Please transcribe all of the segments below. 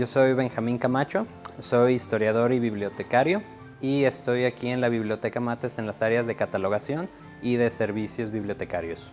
Yo soy Benjamín Camacho, soy historiador y bibliotecario y estoy aquí en la Biblioteca Mates en las áreas de catalogación y de servicios bibliotecarios.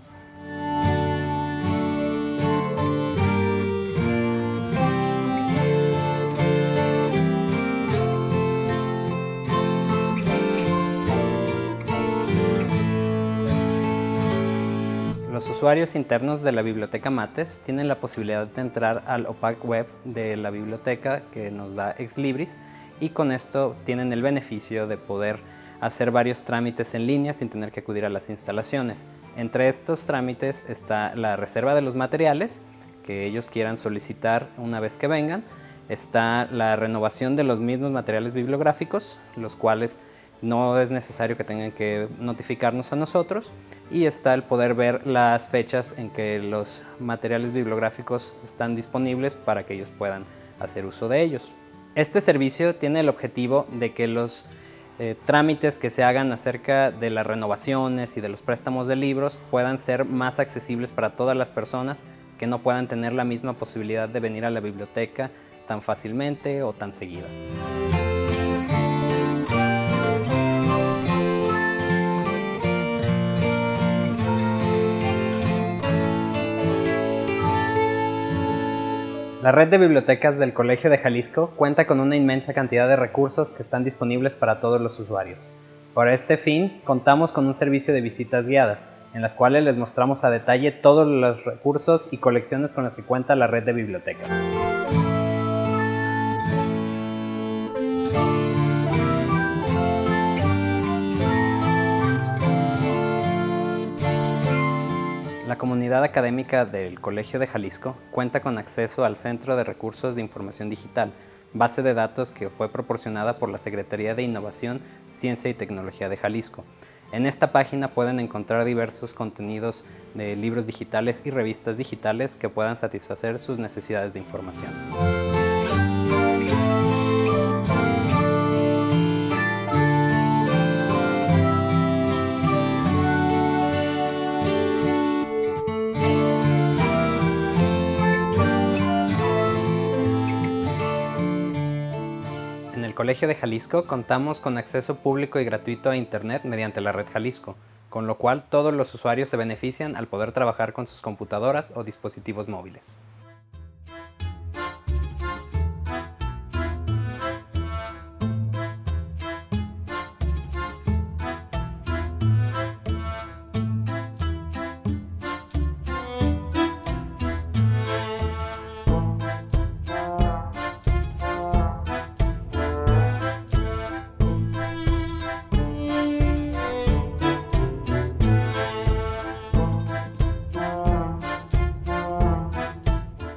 Los usuarios internos de la Biblioteca Mates tienen la posibilidad de entrar al OPAC web de la biblioteca que nos da Exlibris y con esto tienen el beneficio de poder hacer varios trámites en línea sin tener que acudir a las instalaciones. Entre estos trámites está la reserva de los materiales que ellos quieran solicitar una vez que vengan, está la renovación de los mismos materiales bibliográficos, los cuales no es necesario que tengan que notificarnos a nosotros, y está el poder ver las fechas en que los materiales bibliográficos están disponibles para que ellos puedan hacer uso de ellos. Este servicio tiene el objetivo de que los trámites que se hagan acerca de las renovaciones y de los préstamos de libros puedan ser más accesibles para todas las personas que no puedan tener la misma posibilidad de venir a la biblioteca tan fácilmente o tan seguido. La red de bibliotecas del Colegio de Jalisco cuenta con una inmensa cantidad de recursos que están disponibles para todos los usuarios. Para este fin, contamos con un servicio de visitas guiadas, en las cuales les mostramos a detalle todos los recursos y colecciones con las que cuenta la red de bibliotecas. La comunidad académica del Colegio de Jalisco cuenta con acceso al Centro de Recursos de Información Digital, base de datos que fue proporcionada por la Secretaría de Innovación, Ciencia y Tecnología de Jalisco. En esta página pueden encontrar diversos contenidos de libros digitales y revistas digitales que puedan satisfacer sus necesidades de información. En el Colegio de Jalisco contamos con acceso público y gratuito a Internet mediante la Red Jalisco, con lo cual todos los usuarios se benefician al poder trabajar con sus computadoras o dispositivos móviles.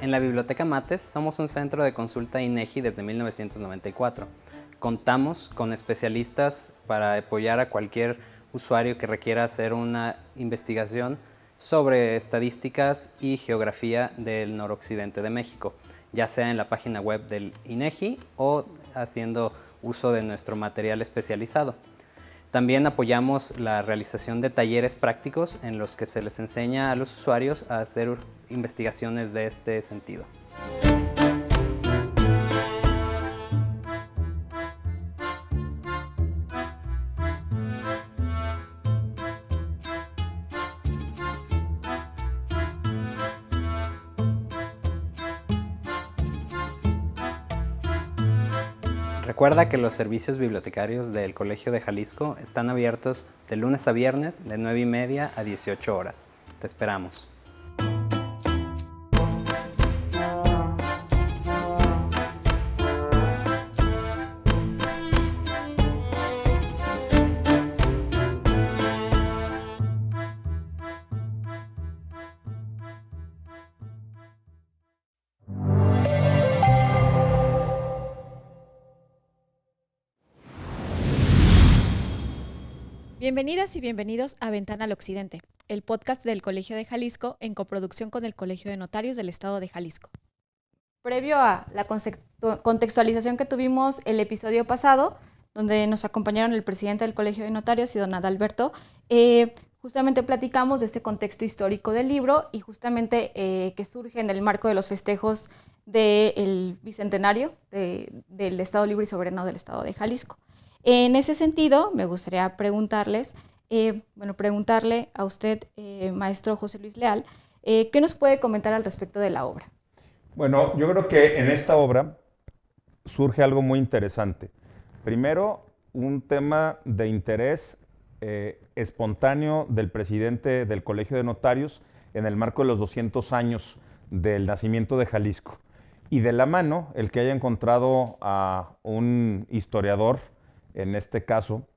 En la Biblioteca Mates somos un centro de consulta INEGI desde 1994. Contamos con especialistas para apoyar a cualquier usuario que requiera hacer una investigación sobre estadísticas y geografía del noroccidente de México, ya sea en la página web del INEGI o haciendo uso de nuestro material especializado. También apoyamos la realización de talleres prácticos en los que se les enseña a los usuarios a hacer investigaciones de este sentido. Recuerda que los servicios bibliotecarios del Colegio de Jalisco están abiertos de lunes a viernes de 9:30 a 18 horas. Te esperamos. Bienvenidas y bienvenidos a Ventana al Occidente, el podcast del Colegio de Jalisco en coproducción con el Colegio de Notarios del Estado de Jalisco. Previo a la contextualización que tuvimos el episodio pasado, donde nos acompañaron el presidente del Colegio de Notarios y don Adalberto, justamente platicamos de este contexto histórico del libro y justamente que surge en el marco de los festejos del Bicentenario del Estado Libre y Soberano del Estado de Jalisco. En ese sentido, me gustaría preguntarle a usted, maestro José Luis Leal, ¿qué nos puede comentar al respecto de la obra? Bueno, yo creo que en esta obra surge algo muy interesante. Primero, un tema de interés espontáneo del presidente del Colegio de Notarios en el marco de los 200 años del nacimiento de Jalisco. Y de la mano, el que haya encontrado a un historiador, en este caso,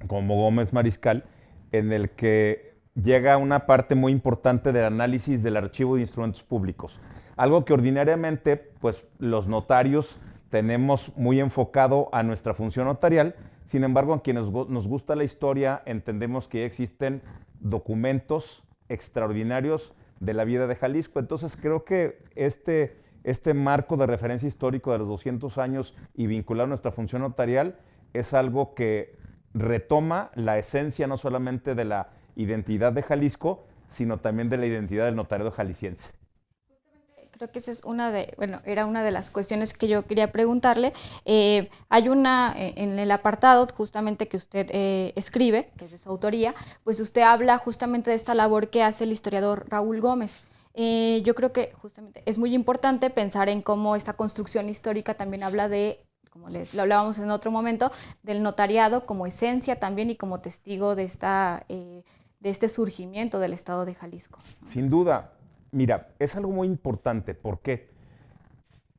como Gómez Mariscal, en el que llega una parte muy importante del análisis del archivo de instrumentos públicos. Algo que ordinariamente, pues, los notarios tenemos muy enfocado a nuestra función notarial. Sin embargo, a quienes nos gusta la historia, entendemos que ya existen documentos extraordinarios de la vida de Jalisco. Entonces, creo que este marco de referencia histórico de los 200 años y vincular nuestra función notarial es algo que retoma la esencia no solamente de la identidad de Jalisco, sino también de la identidad del notariado jalisciense. Creo que esa es era una de las cuestiones que yo quería preguntarle. Hay en el apartado justamente que usted escribe, que es de su autoría, pues usted habla justamente de esta labor que hace el historiador Raúl Gómez. Yo creo que justamente es muy importante pensar en cómo esta construcción histórica también habla de, como lo hablábamos en otro momento, del notariado como esencia también y como testigo de este surgimiento del Estado de Jalisco. Sin duda. Mira, es algo muy importante. ¿Por qué?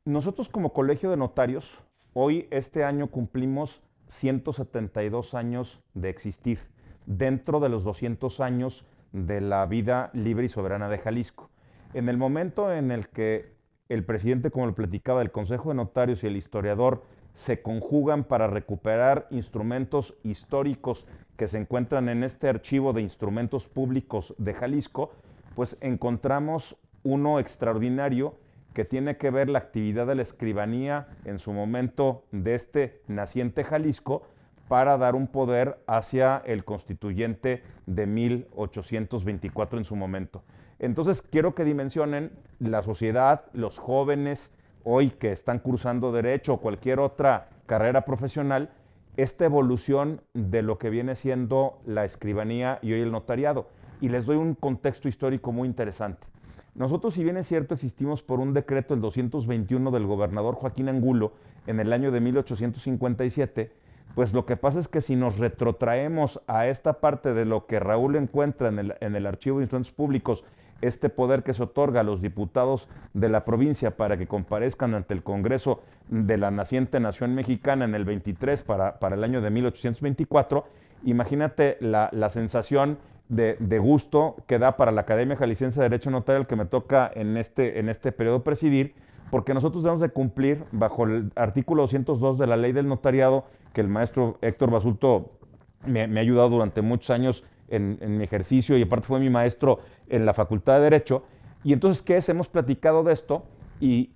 Nosotros como Colegio de Notarios, hoy este año cumplimos 172 años de existir, dentro de los 200 años de la vida libre y soberana de Jalisco. En el momento en el que el presidente, como lo platicaba, del Consejo de Notarios y el historiador se conjugan para recuperar instrumentos históricos que se encuentran en este archivo de instrumentos públicos de Jalisco, pues encontramos uno extraordinario que tiene que ver la actividad de la escribanía en su momento de este naciente Jalisco para dar un poder hacia el constituyente de 1824 en su momento. Entonces quiero que dimensionen la sociedad, los jóvenes hoy que están cursando Derecho o cualquier otra carrera profesional, esta evolución de lo que viene siendo la escribanía y hoy el notariado. Y les doy un contexto histórico muy interesante. Nosotros, si bien es cierto, existimos por un decreto del 221 del gobernador Joaquín Angulo en el año de 1857, pues lo que pasa es que si nos retrotraemos a esta parte de lo que Raúl encuentra en el Archivo de Instrumentos Públicos, este poder que se otorga a los diputados de la provincia para que comparezcan ante el Congreso de la naciente nación mexicana en el 23 para el año de 1824, imagínate la sensación de gusto que da para la Academia Jalisciense de Derecho Notarial que me toca en este periodo presidir, porque nosotros debemos de cumplir bajo el artículo 202 de la Ley del Notariado, que el maestro Héctor Basulto me ha ayudado durante muchos años en mi ejercicio y aparte fue mi maestro en la Facultad de Derecho. Y entonces, ¿qué es? Hemos platicado de esto y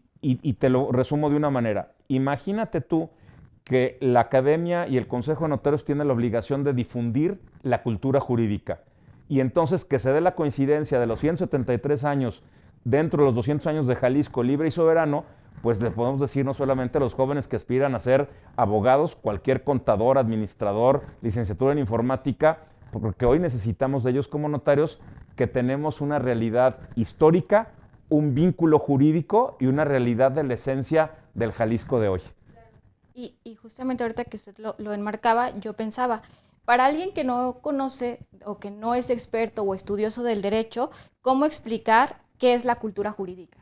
te lo resumo de una manera. Imagínate tú que la Academia y el Consejo de Notarios tienen la obligación de difundir la cultura jurídica. Y entonces que se dé la coincidencia de los 173 años dentro de los 200 años de Jalisco libre y soberano, pues le podemos decir no solamente a los jóvenes que aspiran a ser abogados, cualquier contador, administrador, licenciatura en informática, porque hoy necesitamos de ellos como notarios, que tenemos una realidad histórica, un vínculo jurídico y una realidad de la esencia del Jalisco de hoy. Y justamente ahorita que usted lo enmarcaba, yo pensaba, para alguien que no conoce o que no es experto o estudioso del derecho, ¿cómo explicar qué es la cultura jurídica?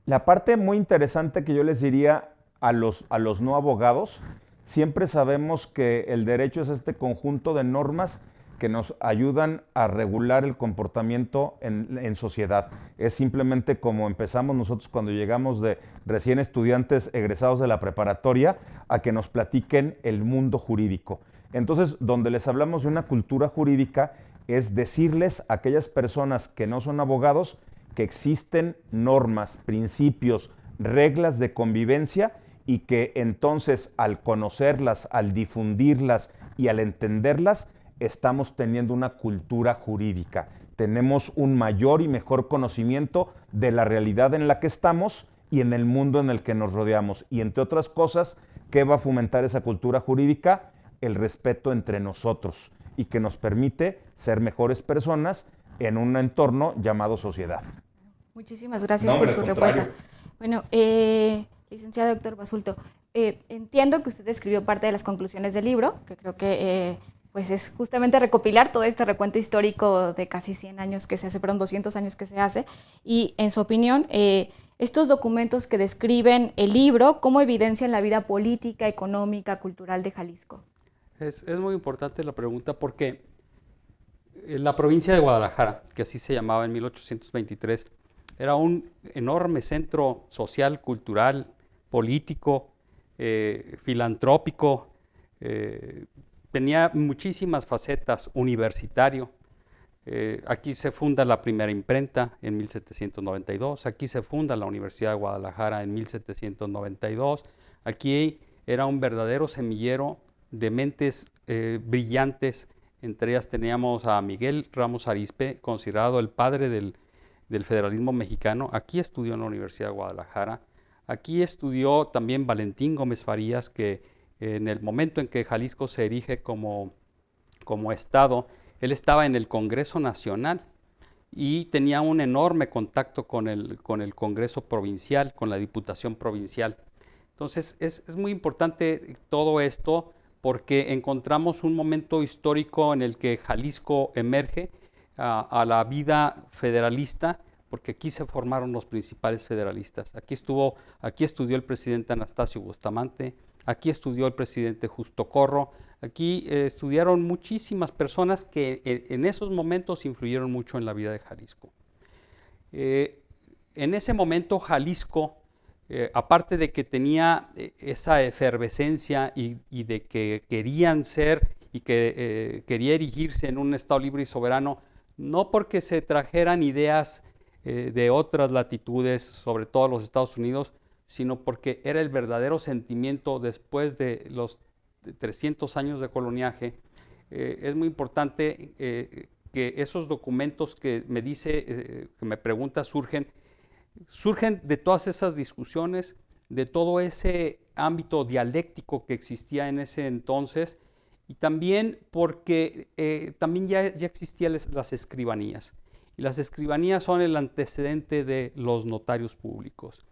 La parte muy interesante que yo les diría a los no abogados, siempre sabemos que el derecho es este conjunto de normas que nos ayudan a regular el comportamiento en sociedad. Es simplemente como empezamos nosotros cuando llegamos de recién estudiantes egresados de la preparatoria a que nos platiquen el mundo jurídico. Entonces, donde les hablamos de una cultura jurídica es decirles a aquellas personas que no son abogados que existen normas, principios, reglas de convivencia y que entonces al conocerlas, al difundirlas y al entenderlas, estamos teniendo una cultura jurídica. Tenemos un mayor y mejor conocimiento de la realidad en la que estamos y en el mundo en el que nos rodeamos. Y entre otras cosas, ¿qué va a fomentar esa cultura jurídica? El respeto entre nosotros y que nos permite ser mejores personas en un entorno llamado sociedad. Muchísimas gracias por su respuesta. Bueno, licenciado Héctor Basulto, entiendo que usted escribió parte de las conclusiones del libro, que creo que pues es justamente recopilar todo este recuento histórico de casi 100 años que se hace, perdón, 200 años que se hace, y en su opinión, estos documentos que describen el libro, ¿cómo evidencian la vida política, económica, cultural de Jalisco? Es muy importante la pregunta porque la provincia de Guadalajara, que así se llamaba en 1823, era un enorme centro social, cultural, político, filantrópico, tenía muchísimas facetas, universitario. Aquí se funda la primera imprenta en 1792, aquí se funda la Universidad de Guadalajara en 1792, aquí era un verdadero semillero de mentes brillantes. Entre ellas teníamos a Miguel Ramos Arizpe, considerado el padre del federalismo mexicano. Aquí estudió en la Universidad de Guadalajara. Aquí estudió también Valentín Gómez Farías, que en el momento en que Jalisco se erige como estado, él estaba en el Congreso Nacional y tenía un enorme contacto con el Congreso Provincial, con la Diputación Provincial. Entonces es muy importante todo esto porque encontramos un momento histórico en el que Jalisco emerge a la vida federalista, porque aquí se formaron los principales federalistas. Aquí estudió el presidente Anastasio Bustamante, aquí estudió el presidente Justo Corro, aquí estudiaron muchísimas personas que en esos momentos influyeron mucho en la vida de Jalisco. En ese momento Jalisco, aparte de que tenía esa efervescencia y de que querían ser y que quería erigirse en un Estado libre y soberano, no porque se trajeran ideas de otras latitudes, sobre todo los Estados Unidos, sino porque era el verdadero sentimiento después de los 300 años de coloniaje. Es muy importante que esos documentos que me dice, que me pregunta, surgen de todas esas discusiones, de todo ese ámbito dialéctico que existía en ese entonces, y también porque también ya existían las escribanías. Y las escribanías son el antecedente de los notarios públicos.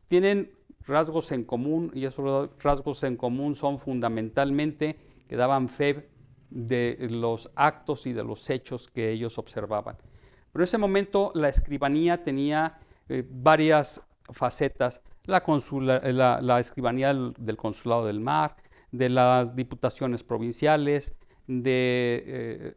Tienen rasgos en común, y esos rasgos en común son fundamentalmente que daban fe de los actos y de los hechos que ellos observaban. Pero en ese momento la escribanía tenía varias facetas: la escribanía del Consulado del Mar, de las diputaciones provinciales, de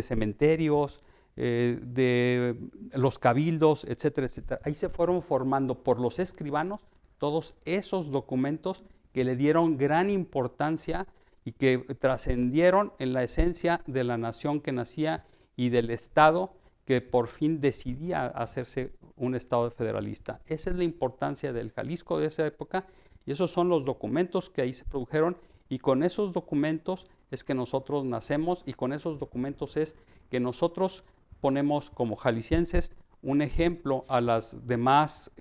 cementerios, de los cabildos, etcétera, etcétera. Ahí se fueron formando por los escribanos todos esos documentos que le dieron gran importancia y que trascendieron en la esencia de la nación que nacía y del Estado que por fin decidía hacerse un Estado federalista. Esa es la importancia del Jalisco de esa época, y esos son los documentos que ahí se produjeron, y con esos documentos es que nosotros nacemos, y con esos documentos es que nosotros ponemos como jaliscienses un ejemplo a las demás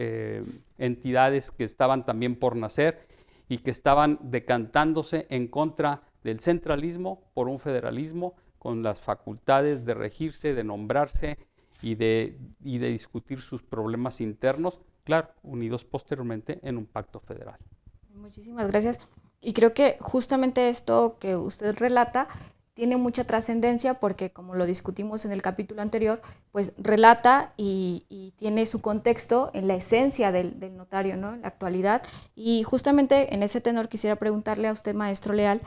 entidades que estaban también por nacer y que estaban decantándose en contra del centralismo por un federalismo con las facultades de regirse, de nombrarse y de discutir sus problemas internos, claro, unidos posteriormente en un pacto federal. Muchísimas gracias. Y creo que justamente esto que usted relata tiene mucha trascendencia porque, como lo discutimos en el capítulo anterior, pues relata y tiene su contexto en la esencia del notario, ¿no?, en la actualidad. Y justamente en ese tenor quisiera preguntarle a usted, maestro Leal,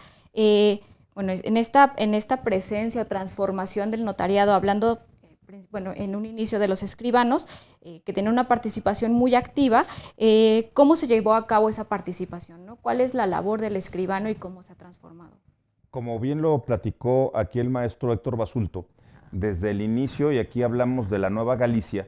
bueno, en esta presencia o transformación del notariado, hablando en un inicio de los escribanos, que tienen una participación muy activa, ¿cómo se llevó a cabo esa participación, ¿no? ¿Cuál es la labor del escribano y cómo se ha transformado? Como bien lo platicó aquí el maestro Héctor Basulto, desde el inicio, y aquí hablamos de la Nueva Galicia,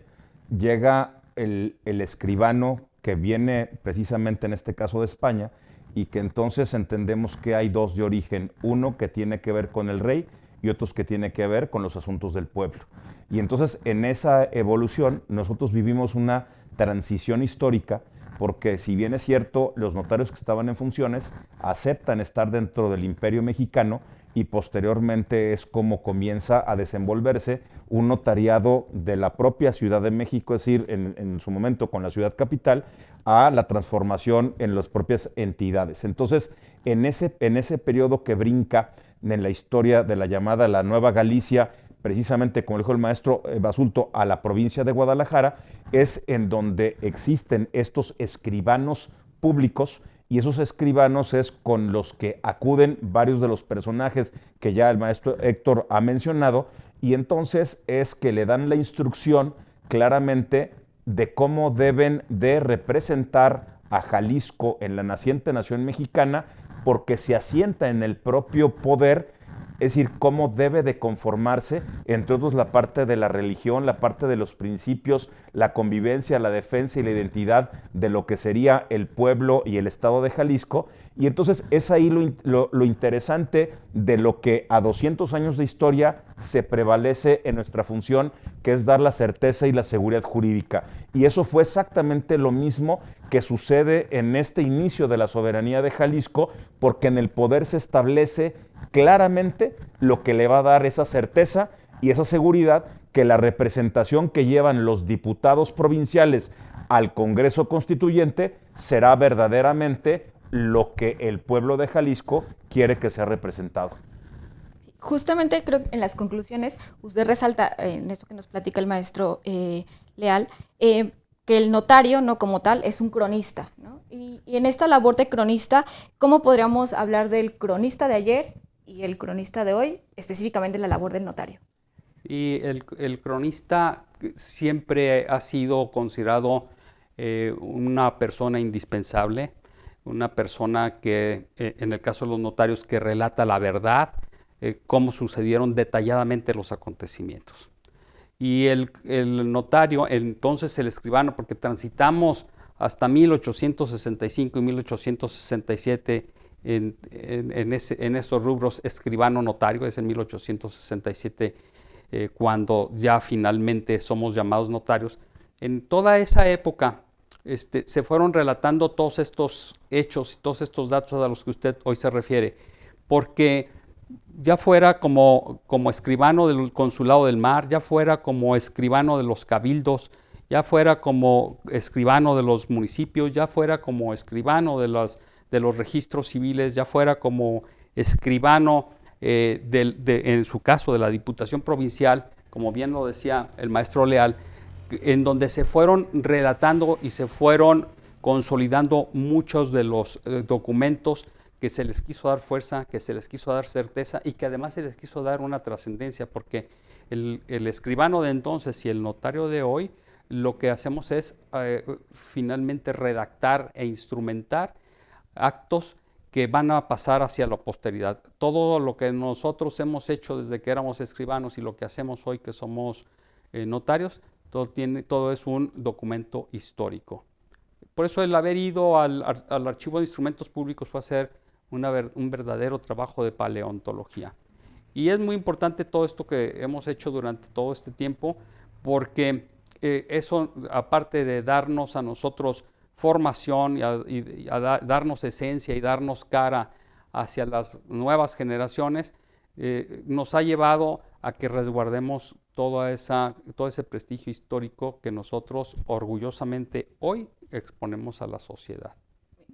llega el escribano que viene precisamente en este caso de España, y que entonces entendemos que hay dos de origen, uno que tiene que ver con el rey y otros que tiene que ver con los asuntos del pueblo. Y entonces en esa evolución nosotros vivimos una transición histórica, porque si bien es cierto, los notarios que estaban en funciones aceptan estar dentro del Imperio Mexicano y posteriormente es como comienza a desenvolverse un notariado de la propia Ciudad de México, es decir, en su momento con la ciudad capital, a la transformación en las propias entidades. Entonces, en ese periodo que brinca en la historia de la llamada la Nueva Galicia, precisamente como dijo el maestro Basulto, a la provincia de Guadalajara, es en donde existen estos escribanos públicos, y esos escribanos es con los que acuden varios de los personajes que ya el maestro Héctor ha mencionado, y entonces es que le dan la instrucción claramente de cómo deben de representar a Jalisco en la naciente nación mexicana, porque se asienta en el propio poder, es decir, cómo debe de conformarse, entre otros la parte de la religión, la parte de los principios, la convivencia, la defensa y la identidad de lo que sería el pueblo y el estado de Jalisco. Y entonces es ahí lo interesante de lo que a 200 años de historia se prevalece en nuestra función, que es dar la certeza y la seguridad jurídica. Y eso fue exactamente lo mismo que sucede en este inicio de la soberanía de Jalisco, porque en el poder se establece claramente lo que le va a dar esa certeza y esa seguridad, que la representación que llevan los diputados provinciales al Congreso Constituyente será verdaderamente lo que el pueblo de Jalisco quiere que sea representado. Justamente creo que en las conclusiones usted resalta, en esto que nos platica el maestro Leal, que el notario, no como tal, es un cronista, ¿no? Y en esta labor de cronista, ¿cómo podríamos hablar del cronista de ayer y el cronista de hoy, específicamente la labor del notario? Y el cronista siempre ha sido considerado una persona indispensable, una persona que, en el caso de los notarios, que relata la verdad, cómo sucedieron detalladamente los acontecimientos. Y el notario, entonces el escribano, porque transitamos hasta 1865 y 1867 en esos rubros escribano notario, es en 1867 cuando ya finalmente somos llamados notarios. En toda esa época se fueron relatando todos estos hechos y todos estos datos a los que usted hoy se refiere, porque ya fuera como escribano del Consulado del Mar, ya fuera como escribano de los cabildos, ya fuera como escribano de los municipios, ya fuera como escribano de los registros civiles, ya fuera como escribano en su caso de la Diputación Provincial, como bien lo decía el maestro Leal, en donde se fueron relatando y se fueron consolidando muchos de los documentos que se les quiso dar fuerza, que se les quiso dar certeza y que además se les quiso dar una trascendencia, porque el escribano de entonces y el notario de hoy, lo que hacemos es finalmente redactar e instrumentar actos que van a pasar hacia la posteridad. Todo lo que nosotros hemos hecho desde que éramos escribanos y lo que hacemos hoy que somos notarios, todo es un documento histórico. Por eso el haber ido al Archivo de Instrumentos Públicos fue hacer un verdadero trabajo de paleontología. Y es muy importante todo esto que hemos hecho durante todo este tiempo, porque eso, aparte de darnos a nosotros formación y darnos esencia y darnos cara hacia las nuevas generaciones, nos ha llevado a que resguardemos todo ese prestigio histórico que nosotros orgullosamente hoy exponemos a la sociedad.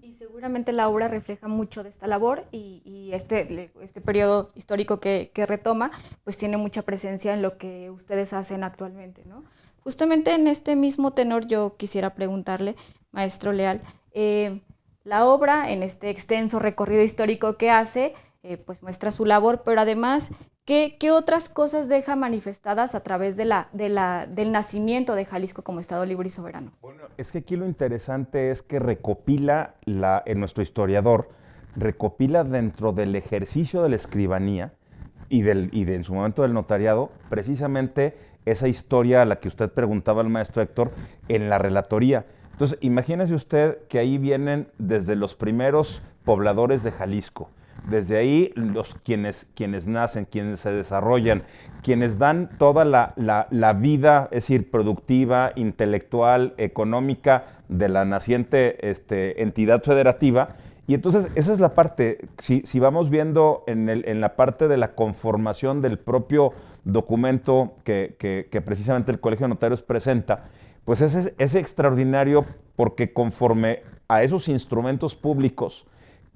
Y seguramente la obra refleja mucho de esta labor y este periodo histórico que retoma, pues tiene mucha presencia en lo que ustedes hacen actualmente, ¿no? Justamente en este mismo tenor yo quisiera preguntarle, maestro Leal, la obra en este extenso recorrido histórico que hace, pues muestra su labor, pero además, ¿qué otras cosas deja manifestadas a través del nacimiento de Jalisco como Estado libre y soberano? Bueno, es que aquí lo interesante es que recopila, en nuestro historiador, recopila dentro del ejercicio de la escribanía y en su momento del notariado, precisamente esa historia a la que usted preguntaba al maestro Héctor en la relatoría. Entonces, imagínese usted que ahí vienen desde los primeros pobladores de Jalisco, Desde ahí, quienes nacen, quienes se desarrollan, quienes dan toda la vida, es decir, productiva, intelectual, económica de la naciente entidad federativa. Y entonces, esa es la parte, si vamos viendo en la parte de la conformación del propio documento que precisamente el Colegio de Notarios presenta, pues es extraordinario porque conforme a esos instrumentos públicos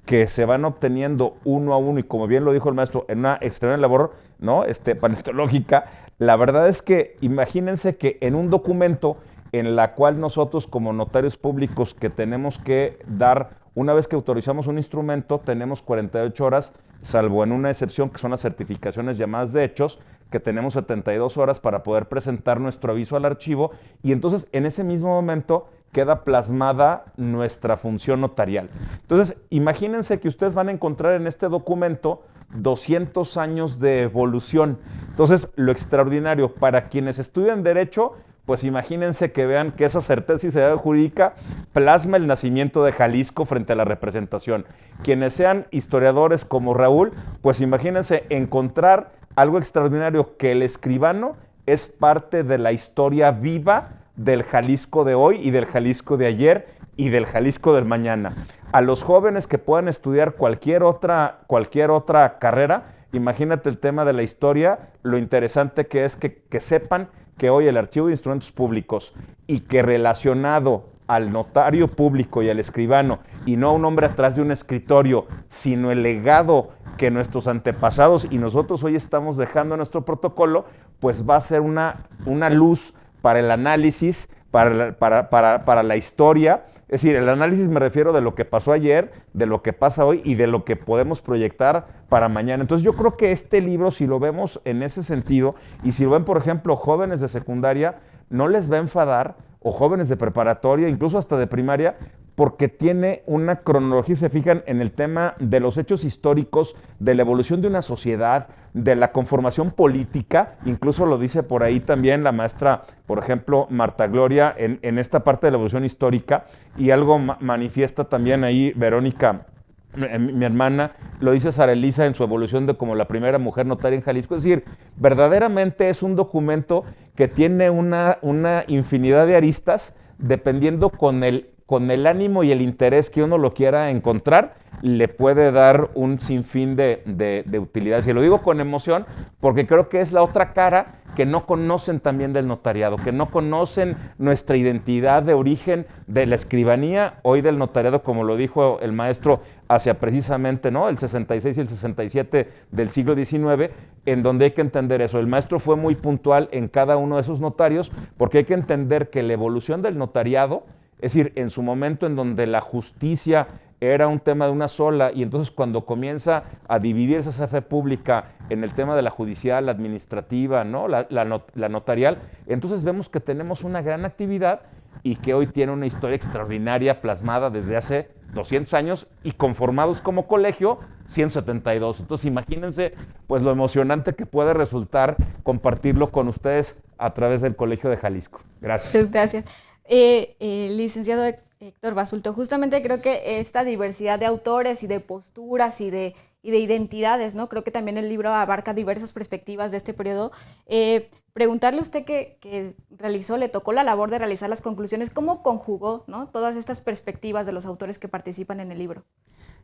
que se van obteniendo uno a uno, y como bien lo dijo el maestro, en una extraordinaria labor, ¿no? Paleontológica, la verdad es que imagínense que en un documento en la cual nosotros como notarios públicos que tenemos que dar, una vez que autorizamos un instrumento, tenemos 48 horas, salvo en una excepción que son las certificaciones llamadas de hechos, que tenemos 72 horas para poder presentar nuestro aviso al archivo, y entonces en ese mismo momento queda plasmada nuestra función notarial. Entonces, imagínense que ustedes van a encontrar en este documento 200 años de evolución. Entonces, lo extraordinario para quienes estudian Derecho, pues imagínense que vean que esa certeza y seguridad jurídica plasma el nacimiento de Jalisco frente a la representación. Quienes sean historiadores como Raúl, pues imagínense encontrar algo extraordinario, que el escribano es parte de la historia viva del Jalisco de hoy y del Jalisco de ayer y del Jalisco del mañana. A los jóvenes que puedan estudiar cualquier otra carrera, imagínate el tema de la historia, lo interesante que es que sepan que hoy el Archivo de Instrumentos Públicos, y que relacionado al notario público y al escribano, y no a un hombre atrás de un escritorio, sino el legado que nuestros antepasados y nosotros hoy estamos dejando en nuestro protocolo, pues va a ser una luz para el análisis, para la historia. Es decir, el análisis me refiero de lo que pasó ayer, de lo que pasa hoy y de lo que podemos proyectar para mañana. Entonces yo creo que este libro, si lo vemos en ese sentido, y si lo ven, por ejemplo, jóvenes de secundaria, no les va a enfadar, o jóvenes de preparatoria, incluso hasta de primaria, porque tiene una cronología, se fijan en el tema de los hechos históricos, de la evolución de una sociedad, de la conformación política, incluso lo dice por ahí también la maestra, por ejemplo, Marta Gloria, en esta parte de la evolución histórica, y algo manifiesta también ahí Verónica, mi hermana, lo dice Sara Elisa en su evolución de como la primera mujer notaria en Jalisco. Es decir, verdaderamente es un documento que tiene una infinidad de aristas, dependiendo con el ánimo y el interés que uno lo quiera encontrar, le puede dar un sinfín de utilidades. Y lo digo con emoción porque creo que es la otra cara que no conocen también del notariado, que no conocen nuestra identidad de origen de la escribanía, hoy del notariado, como lo dijo el maestro, hacia precisamente, ¿no?, el 66 y el 67 del siglo XIX, en donde hay que entender eso. El maestro fue muy puntual en cada uno de esos notarios, porque hay que entender que la evolución del notariado, es decir, en su momento en donde la justicia era un tema de una sola, y entonces cuando comienza a dividirse esa fe pública en el tema de la judicial, la administrativa, ¿no?, la notarial, entonces vemos que tenemos una gran actividad y que hoy tiene una historia extraordinaria plasmada desde hace 200 años y conformados como colegio 172. Entonces imagínense pues lo emocionante que puede resultar compartirlo con ustedes a través del Colegio de Jalisco. Gracias. Gracias. Licenciado Héctor Basulto, justamente creo que esta diversidad de autores y de posturas y de identidades, ¿no? Creo que también el libro abarca diversas perspectivas de este periodo. Preguntarle a usted que le tocó la labor de realizar las conclusiones, ¿cómo conjugó, ¿no?, todas estas perspectivas de los autores que participan en el libro?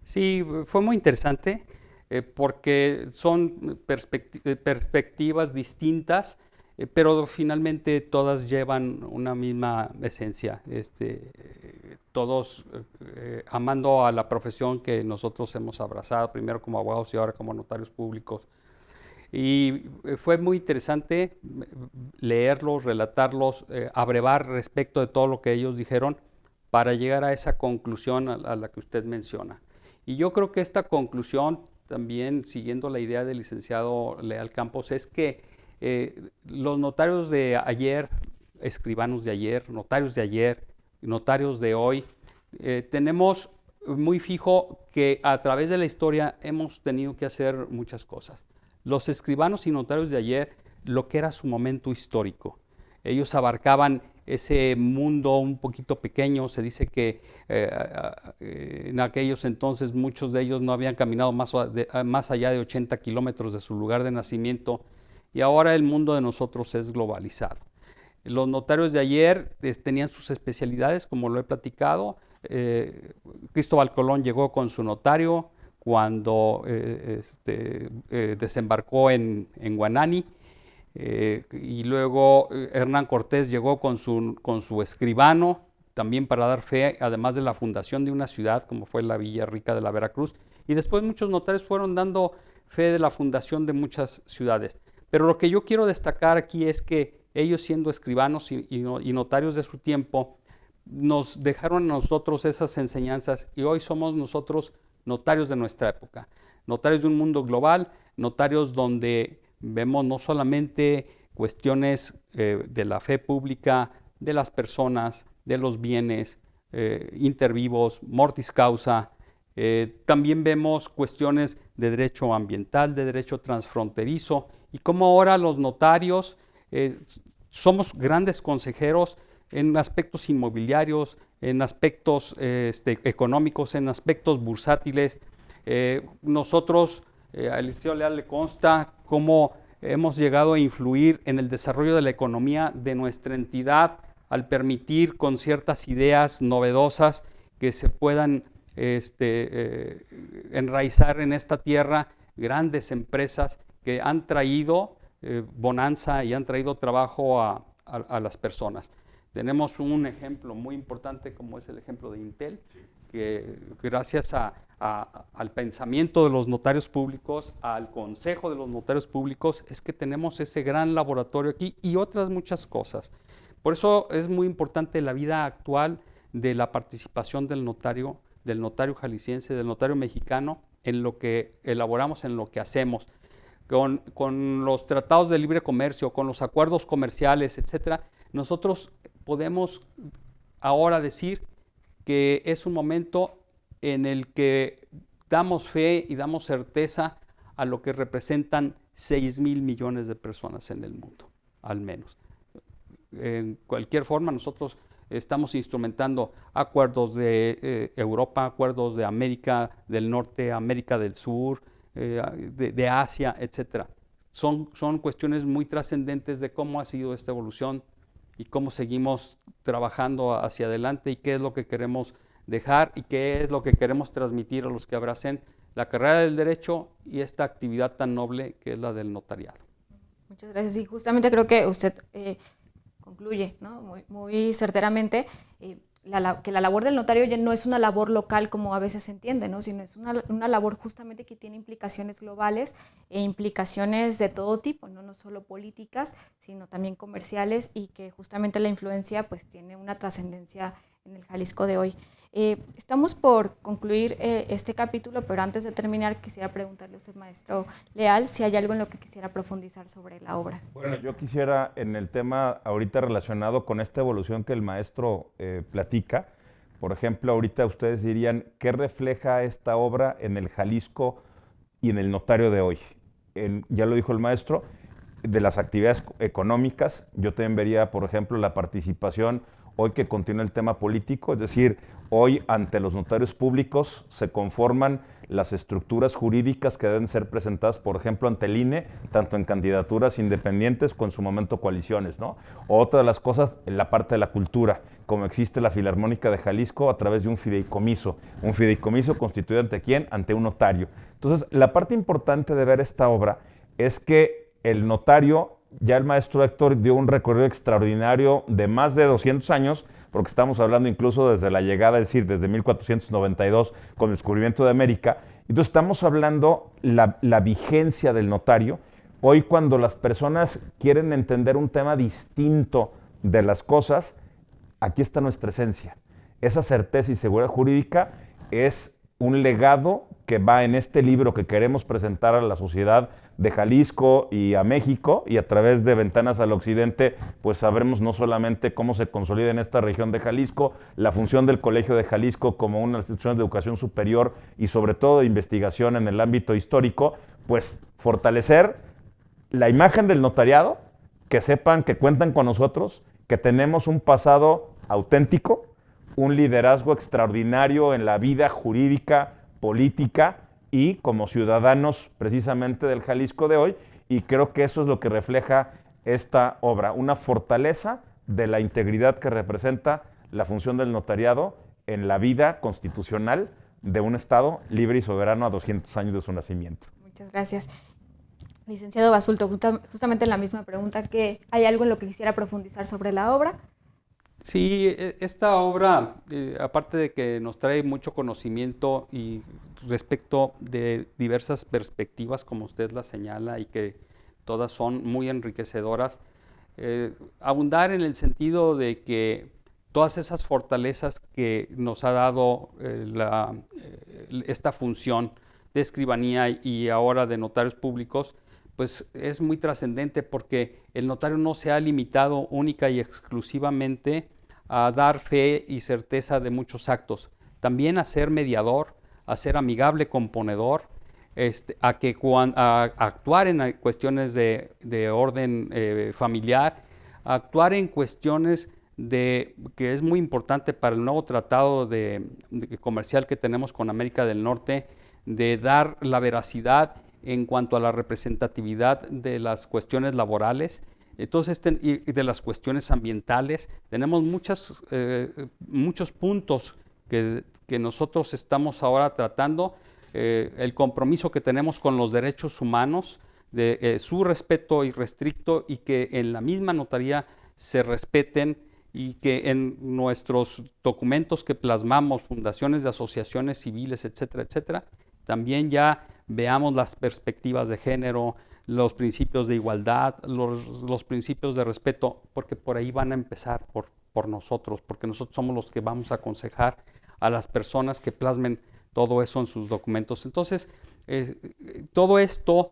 Sí, fue muy interesante porque son perspectivas distintas, pero finalmente todas llevan una misma esencia, todos amando a la profesión que nosotros hemos abrazado, primero como abogados y ahora como notarios públicos. Y fue muy interesante leerlos, relatarlos, abrevar respecto de todo lo que ellos dijeron para llegar a esa conclusión a la que usted menciona. Y yo creo que esta conclusión, también siguiendo la idea del licenciado Leal Campos, es que los notarios de ayer, escribanos de ayer, notarios de ayer, notarios de hoy, tenemos muy fijo que a través de la historia hemos tenido que hacer muchas cosas. Los escribanos y notarios de ayer, lo que era su momento histórico, ellos abarcaban ese mundo un poquito pequeño. Se dice que en aquellos entonces muchos de ellos no habían caminado más allá de 80 kilómetros de su lugar de nacimiento, y ahora el mundo de nosotros es globalizado. Los notarios de ayer tenían sus especialidades, como lo he platicado. Cristóbal Colón llegó con su notario cuando desembarcó en Guanani. Y luego Hernán Cortés llegó con su escribano, también para dar fe, además de la fundación de una ciudad, como fue la Villa Rica de la Veracruz. Y después muchos notarios fueron dando fe de la fundación de muchas ciudades. Pero lo que yo quiero destacar aquí es que ellos, siendo escribanos y notarios de su tiempo, nos dejaron a nosotros esas enseñanzas, y hoy somos nosotros notarios de nuestra época, notarios de un mundo global, notarios donde vemos no solamente cuestiones de la fe pública, de las personas, de los bienes, inter vivos, mortis causa. También vemos cuestiones de derecho ambiental, de derecho transfronterizo, y cómo ahora los notarios somos grandes consejeros en aspectos inmobiliarios, en aspectos económicos, en aspectos bursátiles. Nosotros, a Eliseo Leal le consta cómo hemos llegado a influir en el desarrollo de la economía de nuestra entidad al permitir con ciertas ideas novedosas que se puedan enraizar en esta tierra grandes empresas que han traído bonanza y han traído trabajo a las personas. Tenemos un ejemplo muy importante, como es el ejemplo de Intel, que gracias al pensamiento de los notarios públicos, al consejo de los notarios públicos, es que tenemos ese gran laboratorio aquí, y otras muchas cosas. Por eso es muy importante la vida actual de la participación del notario jalisciense, del notario mexicano, en lo que elaboramos, en lo que hacemos. Con los tratados de libre comercio, con los acuerdos comerciales, etcétera, nosotros podemos ahora decir que es un momento en el que damos fe y damos certeza a lo que representan 6,000 millones de personas en el mundo, al menos. En cualquier forma, nosotros estamos instrumentando acuerdos de Europa, acuerdos de América del Norte, América del Sur, de Asia, etcétera. Son cuestiones muy trascendentes de cómo ha sido esta evolución y cómo seguimos trabajando hacia adelante, y qué es lo que queremos dejar y qué es lo que queremos transmitir a los que abracen la carrera del derecho y esta actividad tan noble que es la del notariado. Muchas gracias. Y justamente creo que usted concluye, ¿no? muy certeramente que la labor del notario ya no es una labor local como a veces se entiende, ¿no? Sino es una labor justamente que tiene implicaciones globales e implicaciones de todo tipo, no solo políticas, sino también comerciales, y que justamente la influencia pues tiene una trascendencia en el Jalisco de hoy. Estamos por concluir este capítulo, pero antes de terminar quisiera preguntarle a usted, maestro Leal, si hay algo en lo que quisiera profundizar sobre la obra. Bueno, yo quisiera, en el tema ahorita relacionado con esta evolución que el maestro platica, por ejemplo, ahorita ustedes dirían, ¿qué refleja esta obra en el Jalisco y en el notario de hoy? Ya lo dijo el maestro, de las actividades económicas, yo también vería, por ejemplo, la participación hoy que continúa el tema político, es decir, hoy ante los notarios públicos se conforman las estructuras jurídicas que deben ser presentadas, por ejemplo, ante el INE, tanto en candidaturas independientes como en su momento coaliciones, ¿no? Otra de las cosas, en la parte de la cultura, como existe la Filarmónica de Jalisco a través de un fideicomiso constituido ante quién, ante un notario. Entonces, la parte importante de ver esta obra es que el notario, ya el maestro Héctor dio un recorrido extraordinario de más de 200 años, porque estamos hablando incluso desde la llegada, es decir, desde 1492 con el descubrimiento de América. Entonces estamos hablando la vigencia del notario. Hoy cuando las personas quieren entender un tema distinto de las cosas, aquí está nuestra esencia. Esa certeza y seguridad jurídica es un legado que va en este libro que queremos presentar a la sociedad de Jalisco y a México, y a través de Ventanas al Occidente, pues sabremos no solamente cómo se consolida en esta región de Jalisco, la función del Colegio de Jalisco como una institución de educación superior y sobre todo de investigación en el ámbito histórico, pues fortalecer la imagen del notariado, que sepan que cuentan con nosotros que tenemos un pasado auténtico, un liderazgo extraordinario en la vida jurídica, política y como ciudadanos precisamente del Jalisco de hoy, y creo que eso es lo que refleja esta obra, una fortaleza de la integridad que representa la función del notariado en la vida constitucional de un Estado libre y soberano a 200 años de su nacimiento. Muchas gracias. Licenciado Basulto, justamente en la misma pregunta, que ¿hay algo en lo que quisiera profundizar sobre la obra? Sí, esta obra, aparte de que nos trae mucho conocimiento y respecto de diversas perspectivas, como usted la señala, y que todas son muy enriquecedoras, abundar en el sentido de que todas esas fortalezas que nos ha dado esta función de escribanía y ahora de notarios públicos, pues es muy trascendente, porque el notario no se ha limitado única y exclusivamente a dar fe y certeza de muchos actos, también a ser mediador, a ser amigable componedor, a actuar en cuestiones de orden familiar, a actuar en cuestiones que es muy importante para el nuevo tratado comercial que tenemos con América del Norte, de dar la veracidad en cuanto a la representatividad de las cuestiones laborales, entonces, y de las cuestiones ambientales. Tenemos muchos puntos que nosotros estamos ahora tratando, el compromiso que tenemos con los derechos humanos, de su respeto irrestricto, y que en la misma notaría se respeten, y que en nuestros documentos que plasmamos, fundaciones de asociaciones civiles, etcétera, etcétera, también ya veamos las perspectivas de género, los principios de igualdad, los principios de respeto, porque por ahí van a empezar por nosotros, porque nosotros somos los que vamos a aconsejar a las personas que plasmen todo eso en sus documentos. Entonces, todo esto,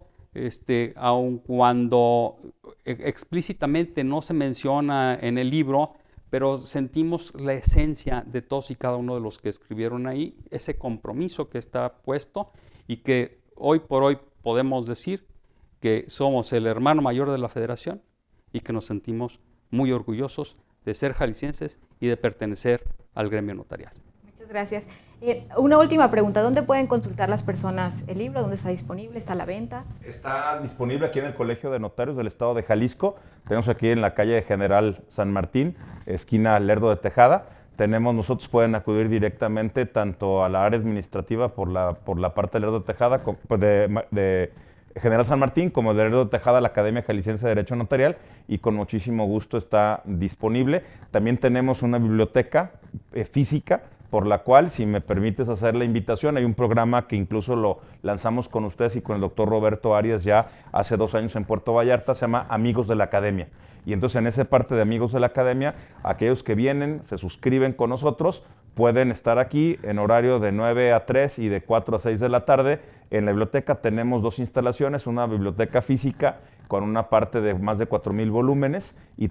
aun cuando explícitamente no se menciona en el libro, pero sentimos la esencia de todos y cada uno de los que escribieron ahí, ese compromiso que está puesto, y que hoy por hoy podemos decir que somos el hermano mayor de la Federación y que nos sentimos muy orgullosos de ser jaliscienses y de pertenecer al gremio notarial. Muchas gracias. Una última pregunta, ¿dónde pueden consultar las personas el libro? ¿Dónde está disponible? ¿Está a la venta? Está disponible aquí en el Colegio de Notarios del Estado de Jalisco. Tenemos aquí en la calle General San Martín, esquina Lerdo de Tejada. Nosotros pueden acudir directamente tanto a la área administrativa por la parte de Lerdo de Tejada, de General San Martín, como de Lerdo de Tejada, la Academia Jalisciense de Derecho Notarial, y con muchísimo gusto está disponible. También tenemos una biblioteca física, por la cual, si me permites hacer la invitación, hay un programa que incluso lo lanzamos con ustedes y con el doctor Roberto Arias ya hace 2 años en Puerto Vallarta, se llama Amigos de la Academia. Y entonces en esa parte de Amigos de la Academia, aquellos que vienen, se suscriben con nosotros, pueden estar aquí en horario de 9 a 3 y de 4 a 6 de la tarde. En la biblioteca tenemos 2 instalaciones, una biblioteca física con una parte de más de 4,000 volúmenes, y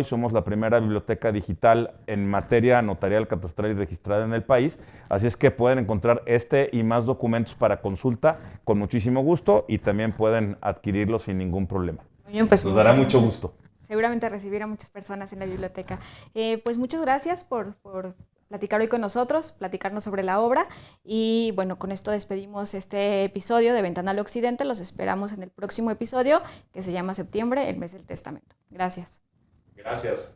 somos la primera biblioteca digital en materia notarial, catastral y registrada en el país, así es que pueden encontrar y más documentos para consulta con muchísimo gusto, y también pueden adquirirlos sin ningún problema. Bien, pues nos dará mucho gusto. Seguramente recibir a muchas personas en la biblioteca. Pues muchas gracias por platicar hoy con nosotros, platicarnos sobre la obra, y bueno, con esto despedimos este episodio de Ventana al Occidente. Los esperamos en el próximo episodio, que se llama Septiembre, el mes del testamento. Gracias. Gracias.